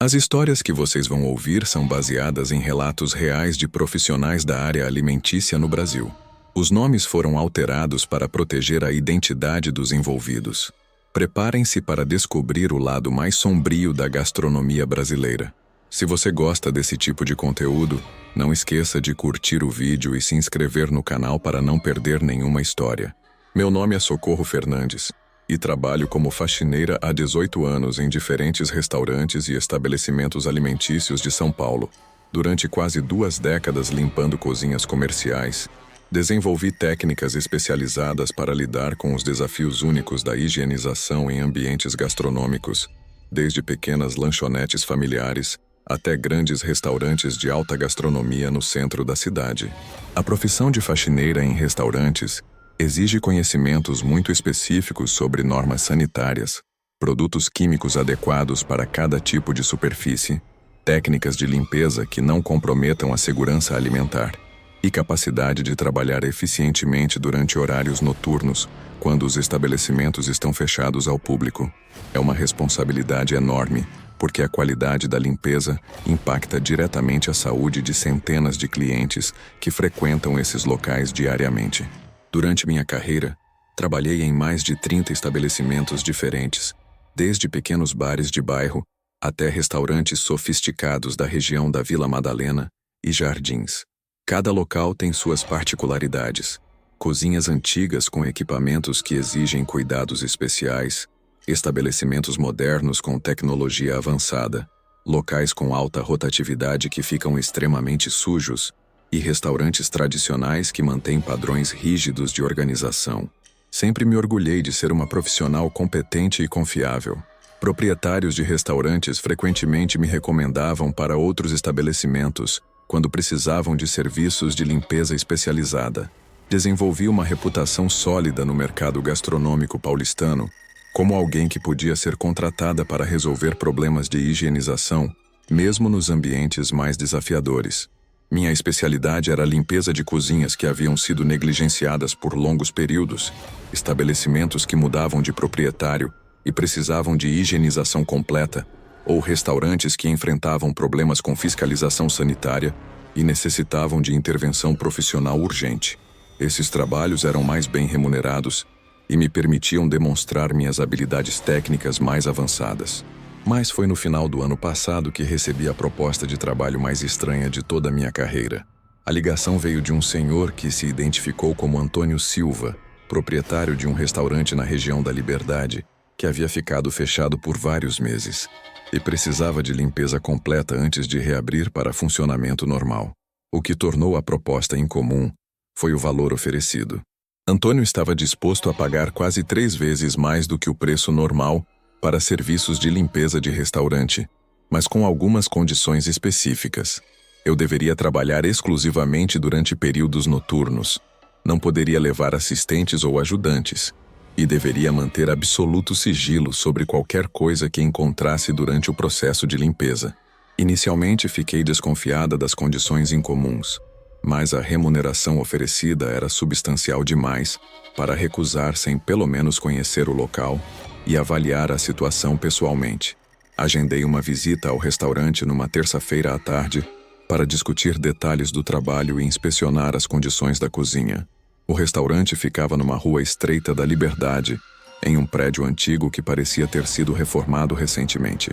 As histórias que vocês vão ouvir são baseadas em relatos reais de profissionais da área alimentícia no Brasil. Os nomes foram alterados para proteger a identidade dos envolvidos. Preparem-se para descobrir o lado mais sombrio da gastronomia brasileira. Se você gosta desse tipo de conteúdo, não esqueça de curtir o vídeo e se inscrever no canal para não perder nenhuma história. Meu nome é Socorro Fernandes e trabalho como faxineira há 18 anos em diferentes restaurantes e estabelecimentos alimentícios de São Paulo. Durante quase 2 décadas limpando cozinhas comerciais, desenvolvi técnicas especializadas para lidar com os desafios únicos da higienização em ambientes gastronômicos, desde pequenas lanchonetes familiares até grandes restaurantes de alta gastronomia no centro da cidade. A profissão de faxineira em restaurantes exige conhecimentos muito específicos sobre normas sanitárias, produtos químicos adequados para cada tipo de superfície, técnicas de limpeza que não comprometam a segurança alimentar e capacidade de trabalhar eficientemente durante horários noturnos, quando os estabelecimentos estão fechados ao público. É uma responsabilidade enorme, porque a qualidade da limpeza impacta diretamente a saúde de centenas de clientes que frequentam esses locais diariamente. Durante minha carreira, trabalhei em mais de 30 estabelecimentos diferentes, desde pequenos bares de bairro até restaurantes sofisticados da região da Vila Madalena e Jardins. Cada local tem suas particularidades. Cozinhas antigas com equipamentos que exigem cuidados especiais, estabelecimentos modernos com tecnologia avançada, locais com alta rotatividade que ficam extremamente sujos, e restaurantes tradicionais que mantêm padrões rígidos de organização. Sempre me orgulhei de ser uma profissional competente e confiável. Proprietários de restaurantes frequentemente me recomendavam para outros estabelecimentos quando precisavam de serviços de limpeza especializada. Desenvolvi uma reputação sólida no mercado gastronômico paulistano, como alguém que podia ser contratada para resolver problemas de higienização, mesmo nos ambientes mais desafiadores. Minha especialidade era a limpeza de cozinhas que haviam sido negligenciadas por longos períodos, estabelecimentos que mudavam de proprietário e precisavam de higienização completa, ou restaurantes que enfrentavam problemas com fiscalização sanitária e necessitavam de intervenção profissional urgente. Esses trabalhos eram mais bem remunerados e me permitiam demonstrar minhas habilidades técnicas mais avançadas. Mas foi no final do ano passado que recebi a proposta de trabalho mais estranha de toda a minha carreira. A ligação veio de um senhor que se identificou como Antônio Silva, proprietário de um restaurante na região da Liberdade, que havia ficado fechado por vários meses e precisava de limpeza completa antes de reabrir para funcionamento normal. O que tornou a proposta incomum foi o valor oferecido. Antônio estava disposto a pagar quase 3 vezes mais do que o preço normal para serviços de limpeza de restaurante, mas com algumas condições específicas. Eu deveria trabalhar exclusivamente durante períodos noturnos, não poderia levar assistentes ou ajudantes, e deveria manter absoluto sigilo sobre qualquer coisa que encontrasse durante o processo de limpeza. Inicialmente fiquei desconfiada das condições incomuns, mas a remuneração oferecida era substancial demais para recusar sem pelo menos conhecer o local e avaliar a situação pessoalmente. Agendei uma visita ao restaurante numa terça-feira à tarde para discutir detalhes do trabalho e inspecionar as condições da cozinha. O restaurante ficava numa rua estreita da Liberdade, em um prédio antigo que parecia ter sido reformado recentemente.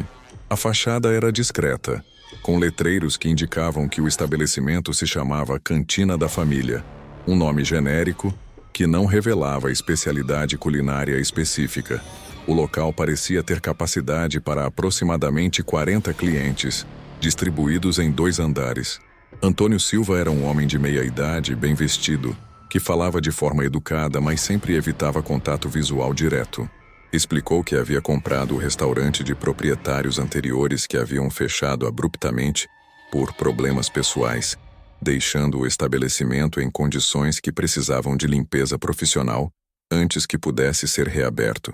A fachada era discreta, com letreiros que indicavam que o estabelecimento se chamava Cantina da Família, um nome genérico que não revelava a especialidade culinária específica. O local parecia ter capacidade para aproximadamente 40 clientes, distribuídos em 2 andares. Antônio Silva era um homem de meia-idade, bem vestido, que falava de forma educada, mas sempre evitava contato visual direto. Explicou que havia comprado o restaurante de proprietários anteriores que haviam fechado abruptamente por problemas pessoais, deixando o estabelecimento em condições que precisavam de limpeza profissional antes que pudesse ser reaberto.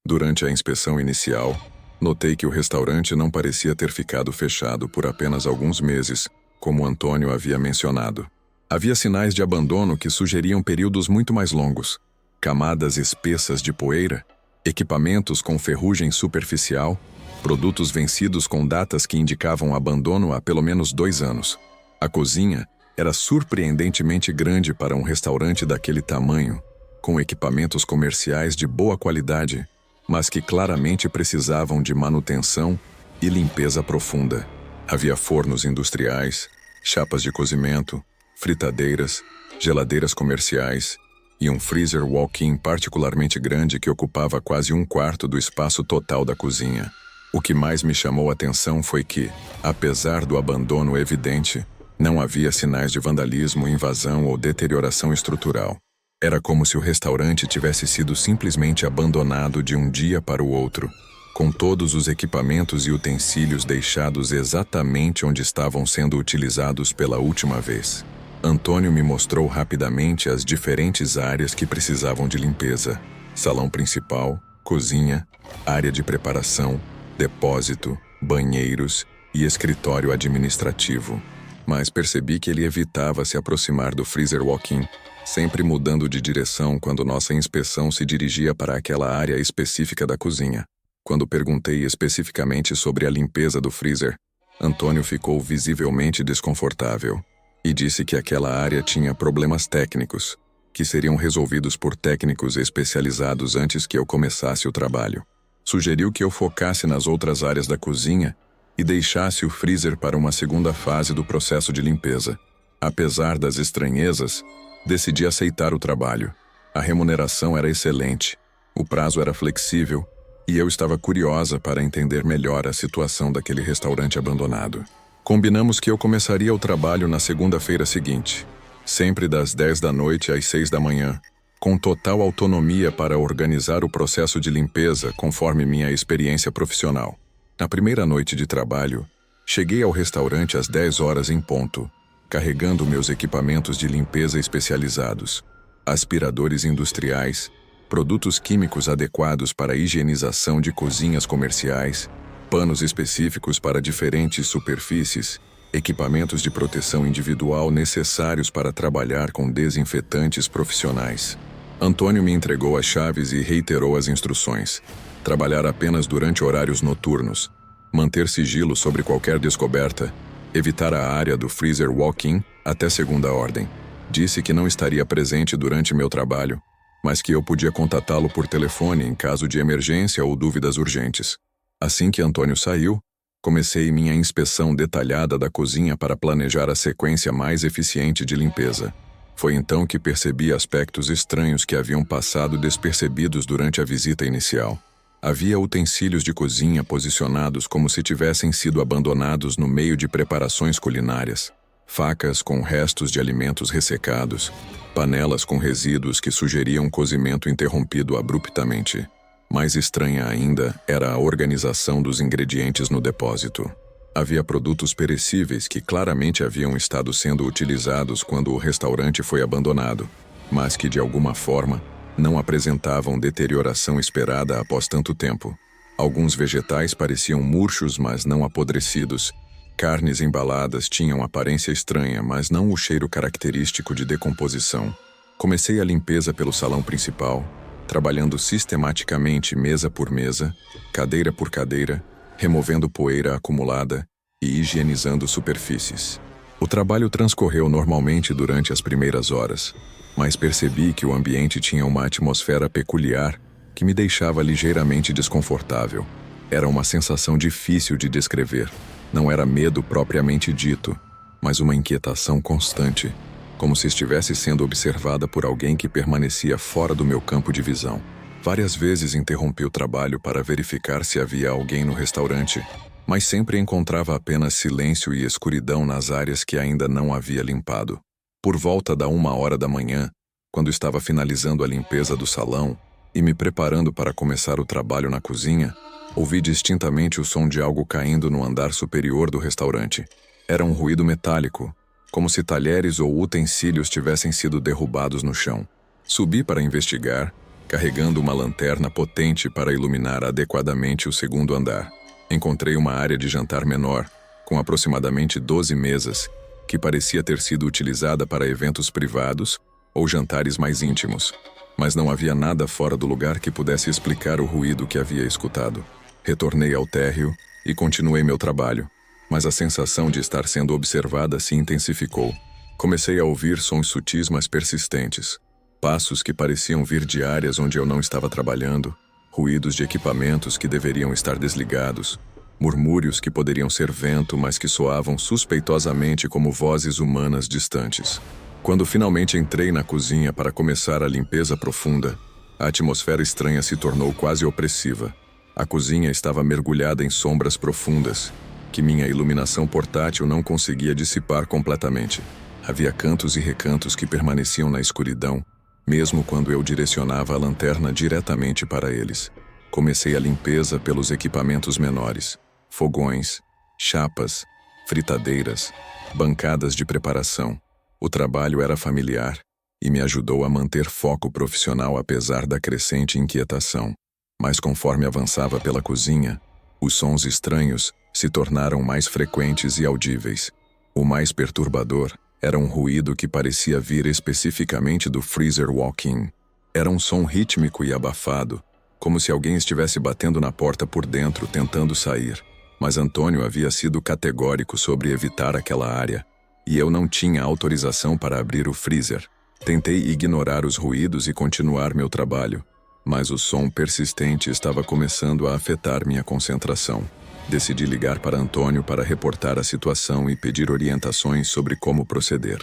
Durante a inspeção inicial, notei que o restaurante não parecia ter ficado fechado por apenas alguns meses, como Antônio havia mencionado. Havia sinais de abandono que sugeriam períodos muito mais longos, camadas espessas de poeira, equipamentos com ferrugem superficial Produtos vencidos com datas que indicavam abandono há pelo menos 2 anos. A cozinha era surpreendentemente grande para um restaurante daquele tamanho, com equipamentos comerciais de boa qualidade, mas que claramente precisavam de manutenção e limpeza profunda. Havia fornos industriais, chapas de cozimento, fritadeiras, geladeiras comerciais e um freezer walk-in particularmente grande que ocupava quase 1/4 do espaço total da cozinha. O que mais me chamou a atenção foi que, apesar do abandono evidente, não havia sinais de vandalismo, invasão ou deterioração estrutural. Era como se o restaurante tivesse sido simplesmente abandonado de um dia para o outro, com todos os equipamentos e utensílios deixados exatamente onde estavam sendo utilizados pela última vez. Antônio me mostrou rapidamente as diferentes áreas que precisavam de limpeza: salão principal, cozinha, área de preparação, depósito, banheiros e escritório administrativo. Mas percebi que ele evitava se aproximar do freezer walk-in, sempre mudando de direção quando nossa inspeção se dirigia para aquela área específica da cozinha. Quando perguntei especificamente sobre a limpeza do freezer, Antônio ficou visivelmente desconfortável e disse que aquela área tinha problemas técnicos, que seriam resolvidos por técnicos especializados antes que eu começasse o trabalho. Sugeriu que eu focasse nas outras áreas da cozinha e deixasse o freezer para uma segunda fase do processo de limpeza. Apesar das estranhezas, decidi aceitar o trabalho. A remuneração era excelente, o prazo era flexível e eu estava curiosa para entender melhor a situação daquele restaurante abandonado. Combinamos que eu começaria o trabalho na segunda-feira seguinte, sempre das 10 da noite às 6 da manhã, com total autonomia para organizar o processo de limpeza conforme minha experiência profissional. Na primeira noite de trabalho, cheguei ao restaurante às 10 horas em ponto, carregando meus equipamentos de limpeza especializados, aspiradores industriais, produtos químicos adequados para a higienização de cozinhas comerciais, panos específicos para diferentes superfícies, equipamentos de proteção individual necessários para trabalhar com desinfetantes profissionais. Antônio me entregou as chaves e reiterou as instruções: trabalhar apenas durante horários noturnos, manter sigilo sobre qualquer descoberta, evitar a área do freezer walk-in até segunda ordem. Disse que não estaria presente durante meu trabalho, mas que eu podia contatá-lo por telefone em caso de emergência ou dúvidas urgentes. Assim que Antônio saiu, comecei minha inspeção detalhada da cozinha para planejar a sequência mais eficiente de limpeza. Foi então que percebi aspectos estranhos que haviam passado despercebidos durante a visita inicial. Havia utensílios de cozinha posicionados como se tivessem sido abandonados no meio de preparações culinárias. Facas com restos de alimentos ressecados, panelas com resíduos que sugeriam cozimento interrompido abruptamente. Mais estranha ainda era a organização dos ingredientes no depósito. Havia produtos perecíveis que claramente haviam estado sendo utilizados quando o restaurante foi abandonado, mas que de alguma forma não apresentavam deterioração esperada após tanto tempo. Alguns vegetais pareciam murchos, mas não apodrecidos. Carnes embaladas tinham aparência estranha, mas não o cheiro característico de decomposição. Comecei a limpeza pelo salão principal, trabalhando sistematicamente mesa por mesa, cadeira por cadeira, removendo poeira acumulada e higienizando superfícies. O trabalho transcorreu normalmente durante as primeiras horas, mas percebi que o ambiente tinha uma atmosfera peculiar que me deixava ligeiramente desconfortável. Era uma sensação difícil de descrever. Não era medo propriamente dito, mas uma inquietação constante, como se estivesse sendo observada por alguém que permanecia fora do meu campo de visão. Várias vezes interrompi o trabalho para verificar se havia alguém no restaurante, mas sempre encontrava apenas silêncio e escuridão nas áreas que ainda não havia limpado. Por volta da 1h da manhã, quando estava finalizando a limpeza do salão e me preparando para começar o trabalho na cozinha, ouvi distintamente o som de algo caindo no andar superior do restaurante. Era um ruído metálico, como se talheres ou utensílios tivessem sido derrubados no chão. Subi para investigar, carregando uma lanterna potente para iluminar adequadamente o segundo andar. Encontrei uma área de jantar menor, com aproximadamente 12 mesas, que parecia ter sido utilizada para eventos privados ou jantares mais íntimos, mas não havia nada fora do lugar que pudesse explicar o ruído que havia escutado. Retornei ao térreo e continuei meu trabalho, mas a sensação de estar sendo observada se intensificou. Comecei a ouvir sons sutis mas persistentes, passos que pareciam vir de áreas onde eu não estava trabalhando, ruídos de equipamentos que deveriam estar desligados, murmúrios que poderiam ser vento mas que soavam suspeitosamente como vozes humanas distantes. Quando finalmente entrei na cozinha para começar a limpeza profunda, a atmosfera estranha se tornou quase opressiva. A cozinha estava mergulhada em sombras profundas, que minha iluminação portátil não conseguia dissipar completamente. Havia cantos e recantos que permaneciam na escuridão, mesmo quando eu direcionava a lanterna diretamente para eles. Comecei a limpeza pelos equipamentos menores: fogões, chapas, fritadeiras, bancadas de preparação. O trabalho era familiar e me ajudou a manter foco profissional apesar da crescente inquietação. Mas conforme avançava pela cozinha, os sons estranhos se tornaram mais frequentes e audíveis. O mais perturbador era um ruído que parecia vir especificamente do freezer walk-in. Era um som rítmico e abafado, como se alguém estivesse batendo na porta por dentro tentando sair. Mas Antônio havia sido categórico sobre evitar aquela área, e eu não tinha autorização para abrir o freezer. Tentei ignorar os ruídos e continuar meu trabalho, mas o som persistente estava começando a afetar minha concentração. Decidi ligar para Antônio para reportar a situação e pedir orientações sobre como proceder.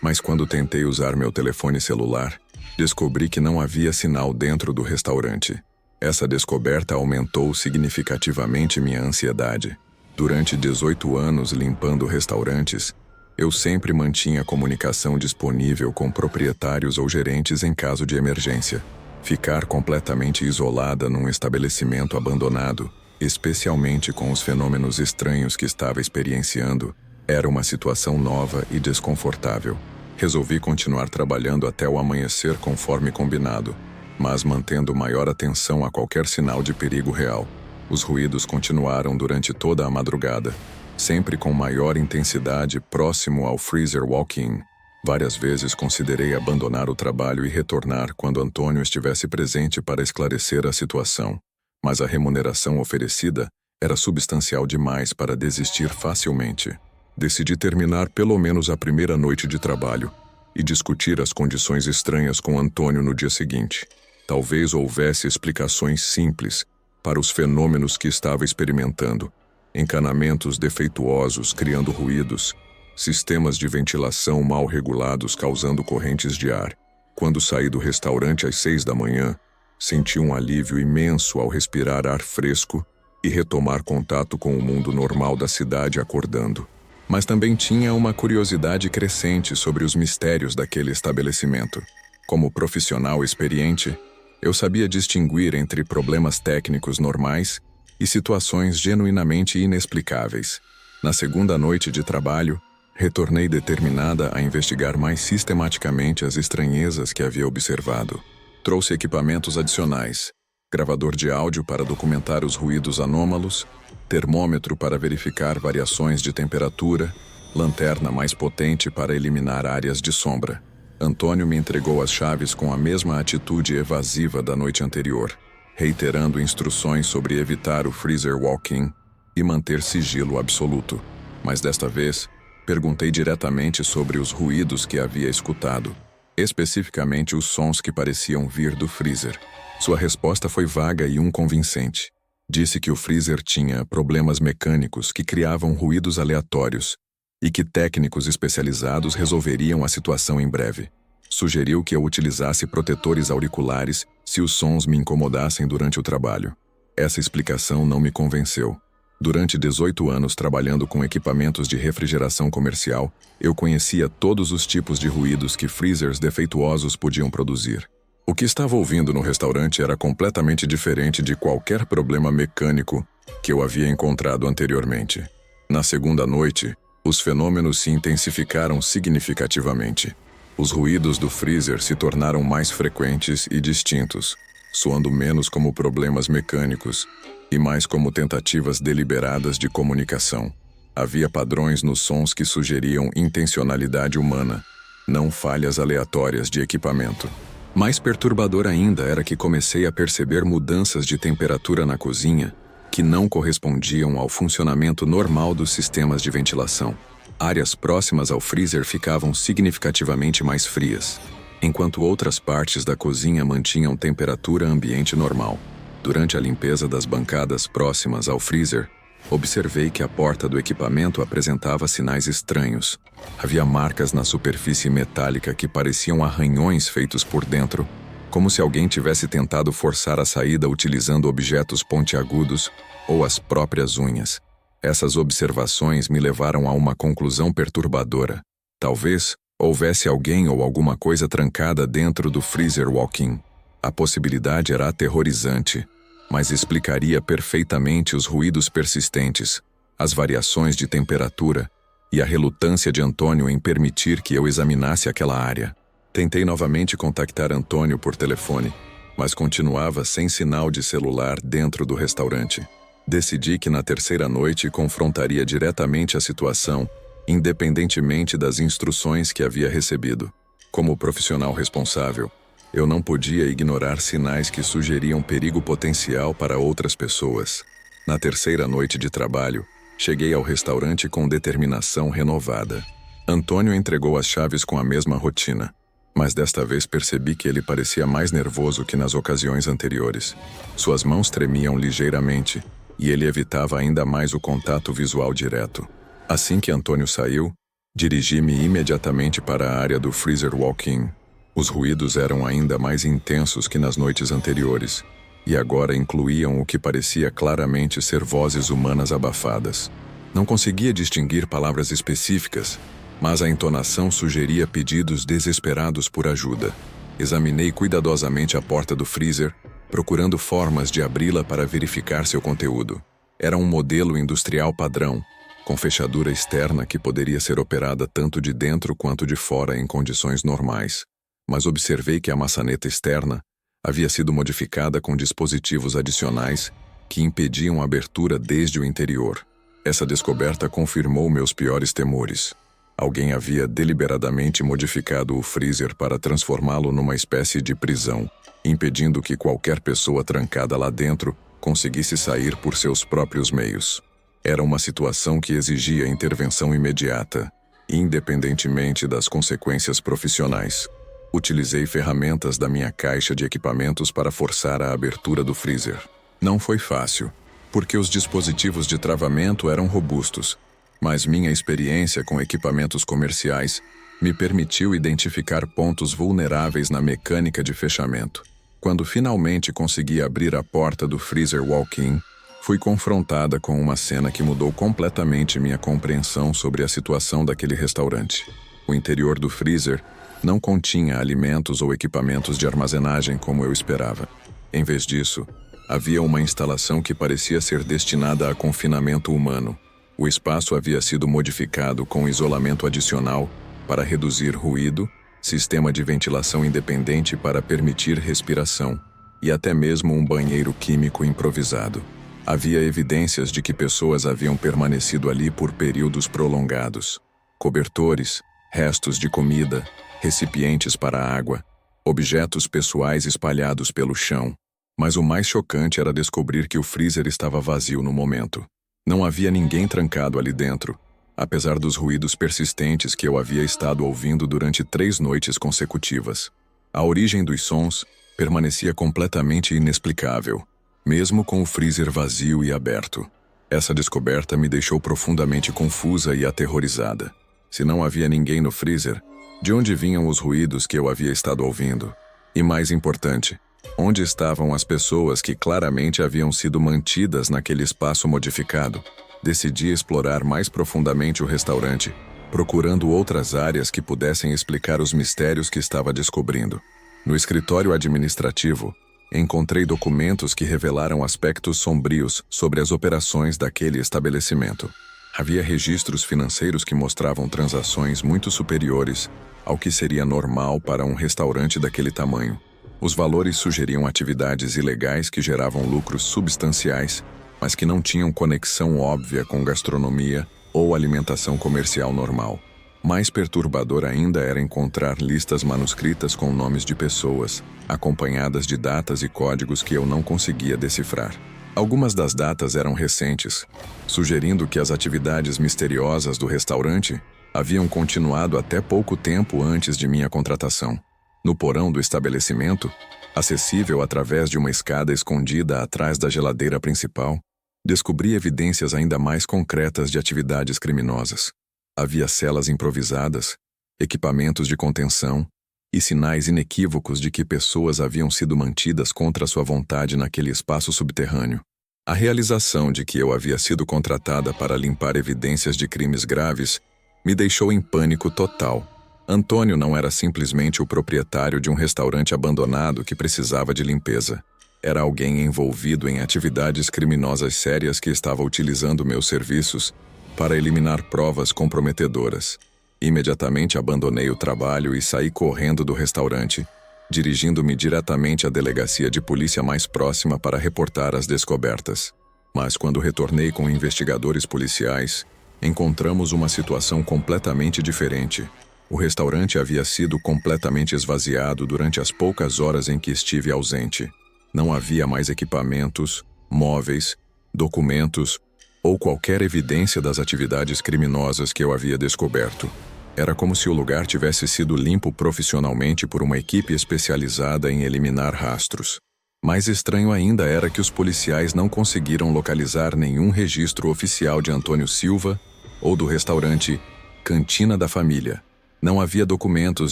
Mas quando tentei usar meu telefone celular, descobri que não havia sinal dentro do restaurante. Essa descoberta aumentou significativamente minha ansiedade. Durante 18 anos limpando restaurantes, eu sempre mantinha comunicação disponível com proprietários ou gerentes em caso de emergência. Ficar completamente isolada num estabelecimento abandonado, especialmente com os fenômenos estranhos que estava experienciando, era uma situação nova e desconfortável. Resolvi continuar trabalhando até o amanhecer conforme combinado, mas mantendo maior atenção a qualquer sinal de perigo real. Os ruídos continuaram durante toda a madrugada, sempre com maior intensidade próximo ao freezer walk-in. Várias vezes considerei abandonar o trabalho e retornar quando Antônio estivesse presente para esclarecer a situação, mas a remuneração oferecida era substancial demais para desistir facilmente. Decidi terminar pelo menos a primeira noite de trabalho e discutir as condições estranhas com Antônio no dia seguinte. Talvez houvesse explicações simples para os fenômenos que estava experimentando: encanamentos defeituosos criando ruídos, sistemas de ventilação mal regulados causando correntes de ar. Quando saí do restaurante às 6 da manhã, senti um alívio imenso ao respirar ar fresco e retomar contato com o mundo normal da cidade acordando. Mas também tinha uma curiosidade crescente sobre os mistérios daquele estabelecimento. Como profissional experiente, eu sabia distinguir entre problemas técnicos normais e situações genuinamente inexplicáveis. Na segunda noite de trabalho, retornei determinada a investigar mais sistematicamente as estranhezas que havia observado. Trouxe equipamentos adicionais: gravador de áudio para documentar os ruídos anômalos, termômetro para verificar variações de temperatura, lanterna mais potente para eliminar áreas de sombra. Antônio me entregou as chaves com a mesma atitude evasiva da noite anterior, reiterando instruções sobre evitar o freezer walk-in e manter sigilo absoluto. Mas desta vez, perguntei diretamente sobre os ruídos que havia escutado, especificamente os sons que pareciam vir do freezer. Sua resposta foi vaga e inconvincente. Disse que o freezer tinha problemas mecânicos que criavam ruídos aleatórios e que técnicos especializados resolveriam a situação em breve. Sugeriu que eu utilizasse protetores auriculares se os sons me incomodassem durante o trabalho. Essa explicação não me convenceu. Durante 18 anos trabalhando com equipamentos de refrigeração comercial, eu conhecia todos os tipos de ruídos que freezers defeituosos podiam produzir. O que estava ouvindo no restaurante era completamente diferente de qualquer problema mecânico que eu havia encontrado anteriormente. Na segunda noite, os fenômenos se intensificaram significativamente. Os ruídos do freezer se tornaram mais frequentes e distintos, soando menos como problemas mecânicos e mais como tentativas deliberadas de comunicação. Havia padrões nos sons que sugeriam intencionalidade humana, não falhas aleatórias de equipamento. Mais perturbador ainda era que comecei a perceber mudanças de temperatura na cozinha que não correspondiam ao funcionamento normal dos sistemas de ventilação. Áreas próximas ao freezer ficavam significativamente mais frias, enquanto outras partes da cozinha mantinham temperatura ambiente normal. Durante a limpeza das bancadas próximas ao freezer, observei que a porta do equipamento apresentava sinais estranhos. Havia marcas na superfície metálica que pareciam arranhões feitos por dentro, como se alguém tivesse tentado forçar a saída utilizando objetos pontiagudos ou as próprias unhas. Essas observações me levaram a uma conclusão perturbadora. Talvez houvesse alguém ou alguma coisa trancada dentro do freezer walk-in. A possibilidade era aterrorizante, mas explicaria perfeitamente os ruídos persistentes, as variações de temperatura e a relutância de Antônio em permitir que eu examinasse aquela área. Tentei novamente contactar Antônio por telefone, mas continuava sem sinal de celular dentro do restaurante. Decidi que na terceira noite confrontaria diretamente a situação, independentemente das instruções que havia recebido. Como profissional responsável, eu não podia ignorar sinais que sugeriam perigo potencial para outras pessoas. Na terceira noite de trabalho, cheguei ao restaurante com determinação renovada. Antônio entregou as chaves com a mesma rotina, mas desta vez percebi que ele parecia mais nervoso que nas ocasiões anteriores. Suas mãos tremiam ligeiramente e ele evitava ainda mais o contato visual direto. Assim que Antônio saiu, dirigi-me imediatamente para a área do freezer walk-in. Os ruídos eram ainda mais intensos que nas noites anteriores, e agora incluíam o que parecia claramente ser vozes humanas abafadas. Não conseguia distinguir palavras específicas, mas a entonação sugeria pedidos desesperados por ajuda. Examinei cuidadosamente a porta do freezer, procurando formas de abri-la para verificar seu conteúdo. Era um modelo industrial padrão, com fechadura externa que poderia ser operada tanto de dentro quanto de fora em condições normais. Mas observei que a maçaneta externa havia sido modificada com dispositivos adicionais que impediam a abertura desde o interior. Essa descoberta confirmou meus piores temores. Alguém havia deliberadamente modificado o freezer para transformá-lo numa espécie de prisão, impedindo que qualquer pessoa trancada lá dentro conseguisse sair por seus próprios meios. Era uma situação que exigia intervenção imediata, independentemente das consequências profissionais. Utilizei ferramentas da minha caixa de equipamentos para forçar a abertura do freezer. Não foi fácil, porque os dispositivos de travamento eram robustos, mas minha experiência com equipamentos comerciais me permitiu identificar pontos vulneráveis na mecânica de fechamento. Quando finalmente consegui abrir a porta do freezer walk-in, fui confrontada com uma cena que mudou completamente minha compreensão sobre a situação daquele restaurante. O interior do freezer não continha alimentos ou equipamentos de armazenagem como eu esperava. Em vez disso, havia uma instalação que parecia ser destinada a confinamento humano. O espaço havia sido modificado com isolamento adicional para reduzir ruído, sistema de ventilação independente para permitir respiração e até mesmo um banheiro químico improvisado. Havia evidências de que pessoas haviam permanecido ali por períodos prolongados. Cobertores, restos de comida, recipientes para água, objetos pessoais espalhados pelo chão. Mas o mais chocante era descobrir que o freezer estava vazio no momento. Não havia ninguém trancado ali dentro, apesar dos ruídos persistentes que eu havia estado ouvindo durante 3 noites consecutivas. A origem dos sons permanecia completamente inexplicável, mesmo com o freezer vazio e aberto. Essa descoberta me deixou profundamente confusa e aterrorizada. Se não havia ninguém no freezer, de onde vinham os ruídos que eu havia estado ouvindo? E mais importante, onde estavam as pessoas que claramente haviam sido mantidas naquele espaço modificado? Decidi explorar mais profundamente o restaurante, procurando outras áreas que pudessem explicar os mistérios que estava descobrindo. No escritório administrativo, encontrei documentos que revelaram aspectos sombrios sobre as operações daquele estabelecimento. Havia registros financeiros que mostravam transações muito superiores ao que seria normal para um restaurante daquele tamanho. Os valores sugeriam atividades ilegais que geravam lucros substanciais, mas que não tinham conexão óbvia com gastronomia ou alimentação comercial normal. Mais perturbador ainda era encontrar listas manuscritas com nomes de pessoas, acompanhadas de datas e códigos que eu não conseguia decifrar. Algumas das datas eram recentes, sugerindo que as atividades misteriosas do restaurante haviam continuado até pouco tempo antes de minha contratação. No porão do estabelecimento, acessível através de uma escada escondida atrás da geladeira principal, descobri evidências ainda mais concretas de atividades criminosas. Havia celas improvisadas, equipamentos de contenção e sinais inequívocos de que pessoas haviam sido mantidas contra sua vontade naquele espaço subterrâneo. A realização de que eu havia sido contratada para limpar evidências de crimes graves me deixou em pânico total. Antônio não era simplesmente o proprietário de um restaurante abandonado que precisava de limpeza. Era alguém envolvido em atividades criminosas sérias que estava utilizando meus serviços para eliminar provas comprometedoras. Imediatamente abandonei o trabalho e saí correndo do restaurante, dirigindo-me diretamente à delegacia de polícia mais próxima para reportar as descobertas. Mas quando retornei com investigadores policiais, encontramos uma situação completamente diferente. O restaurante havia sido completamente esvaziado durante as poucas horas em que estive ausente. Não havia mais equipamentos, móveis, documentos ou qualquer evidência das atividades criminosas que eu havia descoberto. Era como se o lugar tivesse sido limpo profissionalmente por uma equipe especializada em eliminar rastros. Mais estranho ainda era que os policiais não conseguiram localizar nenhum registro oficial de Antônio Silva ou do restaurante Cantina da Família. Não havia documentos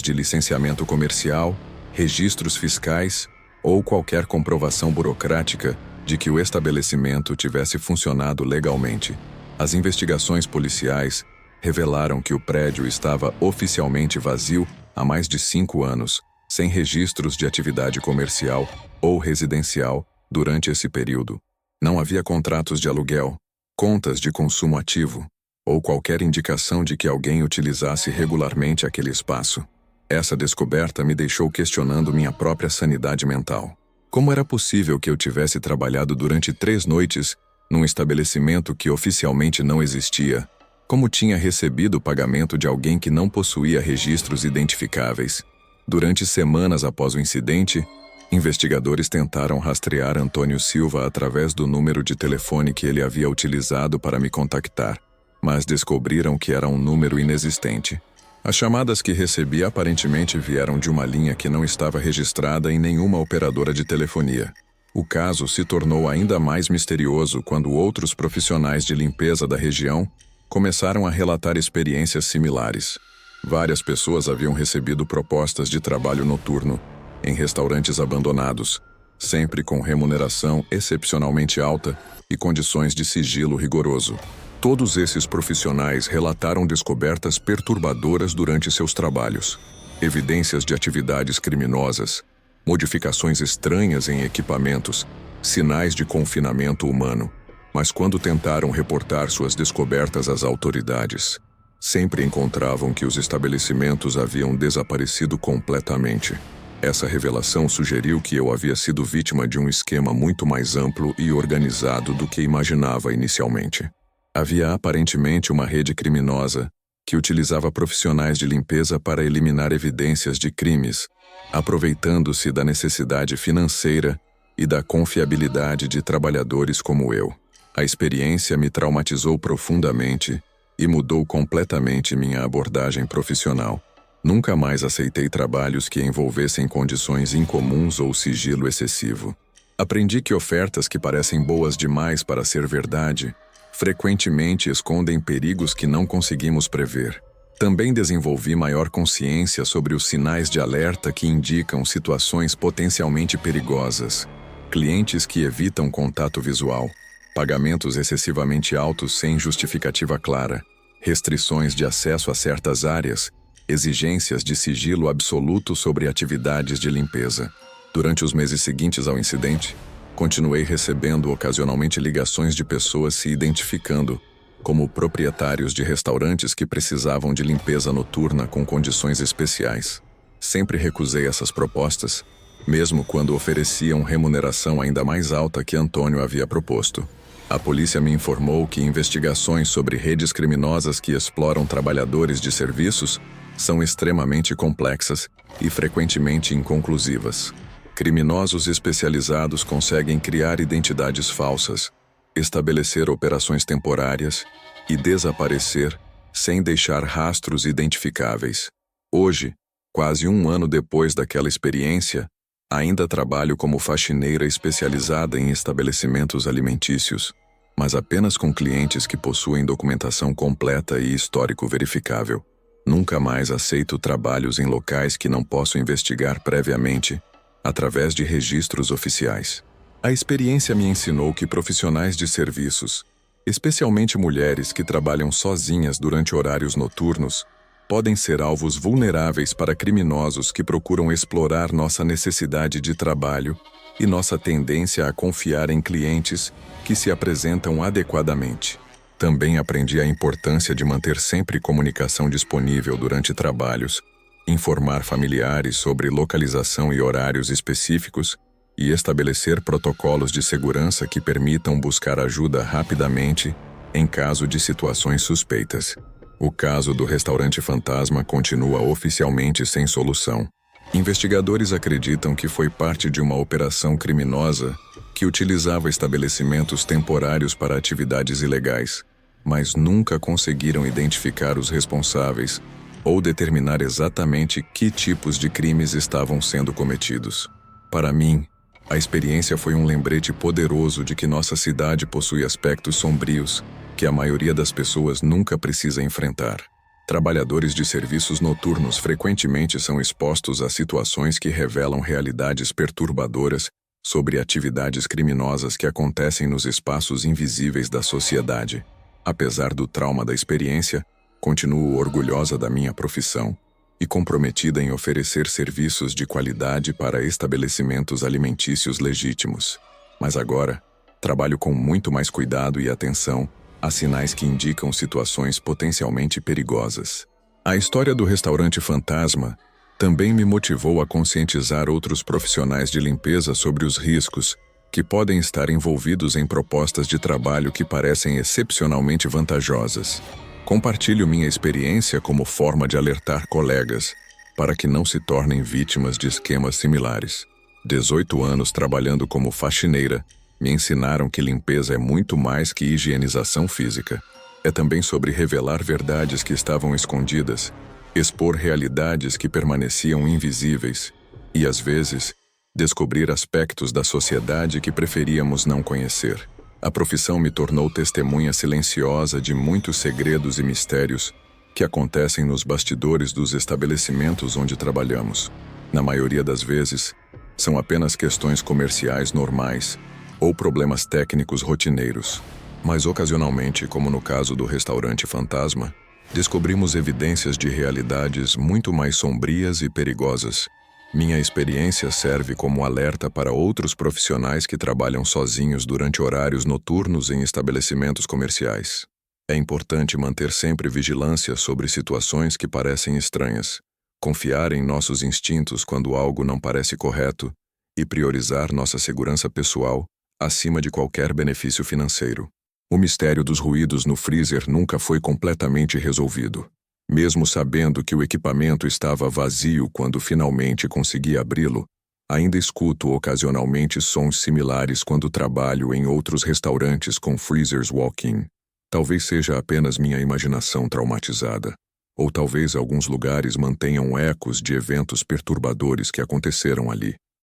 de licenciamento comercial, registros fiscais ou qualquer comprovação burocrática de que o estabelecimento tivesse funcionado legalmente. As investigações policiais revelaram que o prédio estava oficialmente vazio há mais de 5 anos, sem registros de atividade comercial ou residencial durante esse período. Não havia contratos de aluguel, contas de consumo ativo ou qualquer indicação de que alguém utilizasse regularmente aquele espaço. Essa descoberta me deixou questionando minha própria sanidade mental. Como era possível que eu tivesse trabalhado durante 3 noites num estabelecimento que oficialmente não existia? Como tinha recebido o pagamento de alguém que não possuía registros identificáveis? Durante semanas após o incidente, investigadores tentaram rastrear Antônio Silva através do número de telefone que ele havia utilizado para me contactar, mas descobriram que era um número inexistente. As chamadas que recebi aparentemente vieram de uma linha que não estava registrada em nenhuma operadora de telefonia. O caso se tornou ainda mais misterioso quando outros profissionais de limpeza da região começaram a relatar experiências similares. Várias pessoas haviam recebido propostas de trabalho noturno em restaurantes abandonados, sempre com remuneração excepcionalmente alta e condições de sigilo rigoroso. Todos esses profissionais relataram descobertas perturbadoras durante seus trabalhos, evidências de atividades criminosas, modificações estranhas em equipamentos, sinais de confinamento humano. Mas quando tentaram reportar suas descobertas às autoridades, sempre encontravam que os estabelecimentos haviam desaparecido completamente. Essa revelação sugeriu que eu havia sido vítima de um esquema muito mais amplo e organizado do que imaginava inicialmente. Havia aparentemente uma rede criminosa que utilizava profissionais de limpeza para eliminar evidências de crimes, aproveitando-se da necessidade financeira e da confiabilidade de trabalhadores como eu. A experiência me traumatizou profundamente e mudou completamente minha abordagem profissional. Nunca mais aceitei trabalhos que envolvessem condições incomuns ou sigilo excessivo. Aprendi que ofertas que parecem boas demais para ser verdade frequentemente escondem perigos que não conseguimos prever. Também desenvolvi maior consciência sobre os sinais de alerta que indicam situações potencialmente perigosas. Clientes que evitam contato visual, pagamentos excessivamente altos sem justificativa clara, restrições de acesso a certas áreas, exigências de sigilo absoluto sobre atividades de limpeza. Durante os meses seguintes ao incidente, continuei recebendo ocasionalmente ligações de pessoas se identificando como proprietários de restaurantes que precisavam de limpeza noturna com condições especiais. Sempre recusei essas propostas, mesmo quando ofereciam remuneração ainda mais alta que Antônio havia proposto. A polícia me informou que investigações sobre redes criminosas que exploram trabalhadores de serviços são extremamente complexas e frequentemente inconclusivas. Criminosos especializados conseguem criar identidades falsas, estabelecer operações temporárias e desaparecer sem deixar rastros identificáveis. Hoje, quase um ano depois daquela experiência, ainda trabalho como faxineira especializada em estabelecimentos alimentícios, mas apenas com clientes que possuem documentação completa e histórico verificável. Nunca mais aceito trabalhos em locais que não posso investigar previamente, através de registros oficiais. A experiência me ensinou que profissionais de serviços, especialmente mulheres que trabalham sozinhas durante horários noturnos, podem ser alvos vulneráveis para criminosos que procuram explorar nossa necessidade de trabalho e nossa tendência a confiar em clientes que se apresentam adequadamente. Também aprendi a importância de manter sempre comunicação disponível durante trabalhos, informar familiares sobre localização e horários específicos e estabelecer protocolos de segurança que permitam buscar ajuda rapidamente em caso de situações suspeitas. O caso do restaurante fantasma continua oficialmente sem solução. Investigadores acreditam que foi parte de uma operação criminosa que utilizava estabelecimentos temporários para atividades ilegais, mas nunca conseguiram identificar os responsáveis ou determinar exatamente que tipos de crimes estavam sendo cometidos. Para mim, a experiência foi um lembrete poderoso de que nossa cidade possui aspectos sombrios que a maioria das pessoas nunca precisa enfrentar. Trabalhadores de serviços noturnos frequentemente são expostos a situações que revelam realidades perturbadoras sobre atividades criminosas que acontecem nos espaços invisíveis da sociedade. Apesar do trauma da experiência, continuo orgulhosa da minha profissão e comprometida em oferecer serviços de qualidade para estabelecimentos alimentícios legítimos. Mas agora, trabalho com muito mais cuidado e atenção a sinais que indicam situações potencialmente perigosas. A história do restaurante fantasma também me motivou a conscientizar outros profissionais de limpeza sobre os riscos que podem estar envolvidos em propostas de trabalho que parecem excepcionalmente vantajosas. Compartilho minha experiência como forma de alertar colegas para que não se tornem vítimas de esquemas similares. 18 anos trabalhando como faxineira me ensinaram que limpeza é muito mais que higienização física. É também sobre revelar verdades que estavam escondidas, expor realidades que permaneciam invisíveis e, às vezes, descobrir aspectos da sociedade que preferíamos não conhecer. A profissão me tornou testemunha silenciosa de muitos segredos e mistérios que acontecem nos bastidores dos estabelecimentos onde trabalhamos. Na maioria das vezes, são apenas questões comerciais normais ou problemas técnicos rotineiros. Mas ocasionalmente, como no caso do restaurante fantasma, descobrimos evidências de realidades muito mais sombrias e perigosas. Minha experiência serve como alerta para outros profissionais que trabalham sozinhos durante horários noturnos em estabelecimentos comerciais. É importante manter sempre vigilância sobre situações que parecem estranhas, confiar em nossos instintos quando algo não parece correto e priorizar nossa segurança pessoal acima de qualquer benefício financeiro. O mistério dos ruídos no freezer nunca foi completamente resolvido. Mesmo sabendo que o equipamento estava vazio quando finalmente consegui abri-lo, ainda escuto ocasionalmente sons similares quando trabalho em outros restaurantes com freezers walk-in. Talvez seja apenas minha imaginação traumatizada, ou talvez alguns lugares mantenham ecos de eventos perturbadores que aconteceram ali.